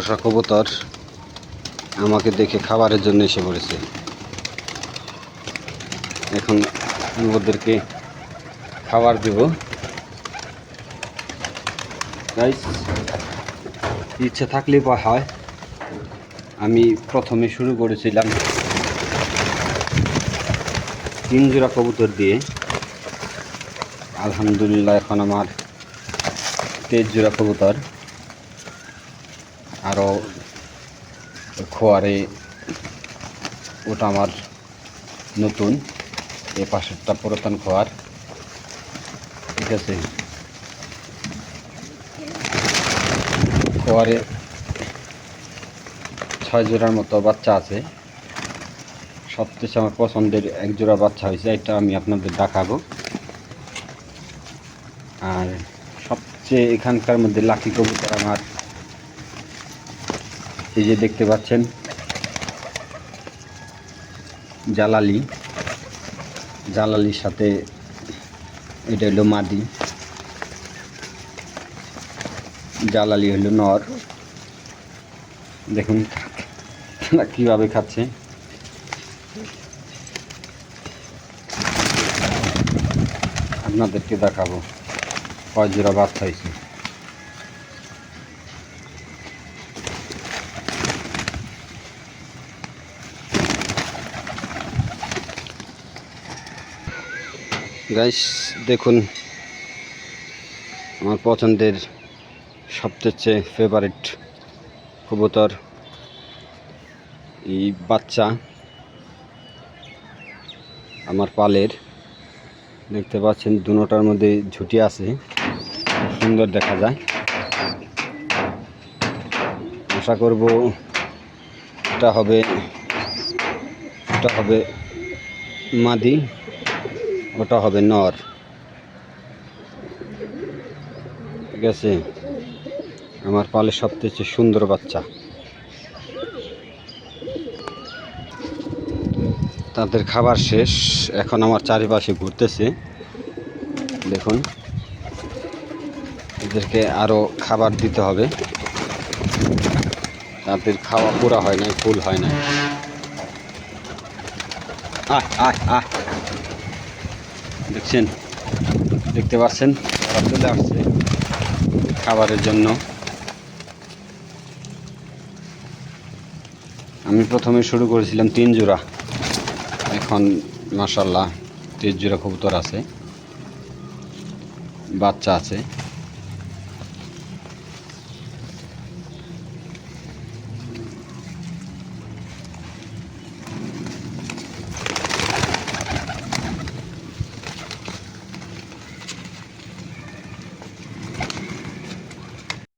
পোষা কবুতর আমাকে দেখে খাবারের জন্য এসে পড়েছে। এখন আমি ওদেরকে খাবার দেব। গাইস, ইচ্ছে থাকলেই হয়। আমি প্রথমে শুরু করেছিলাম 3 জোড়া কবুতর দিয়ে। আলহামদুলিল্লাহ এখন আমার 23 জোড়া কবুতর। আরও খোয়ারে ওটা আমার নতুন, এ পাশেরটা পুরাতন খোয়ার। ঠিক আছে, খোয়ারে 6 জোড়ার মতো বাচ্চা আছে। সবচেয়ে আমার পছন্দের 1 জোড়া বাচ্চা হয়েছে, এটা আমি আপনাদের দেখাবো। আর সবচেয়ে এখানকার মধ্যে লাকি কবুতর আমার এই যে দেখতে পাচ্ছেন জালালির সাথে এটা হলো মাদি, জালালি হলো নর। দেখুন তারা কীভাবে খাচ্ছে। আপনাদেরকে দেখাবো কয় জোড়া বাচ্চা হয়েছে। গাইস দেখুন, আমার পছন্দের সবচেয়ে ফেভারিট কবুতর এই বাচ্চা আমার পালের। দেখতে পাচ্ছেন দুটোটার মধ্যে ঝুঁটি আছে, খুব সুন্দর দেখা যায়। আশা করব এটা হবে মাদি, ওটা হবে নর। ঠিক আছে, আমার পালের সবচেয়ে সুন্দর বাচ্চা। তাদের খাবার শেষ, এখন আমার চারিপাশে ঘুরতেছে। দেখুন, এদেরকে আরও খাবার দিতে হবে, তাদের খাওয়া পুরা হয় নাই, ফুল হয় নাই। দেখতে পাচ্ছেন ওরা চলে আসছে খাবারের জন্য। আমি প্রথমে শুরু করেছিলাম 3 জোড়া, এখন মাশাআল্লাহ 23 জোড়া কবুতর আছে, বাচ্চা আছে।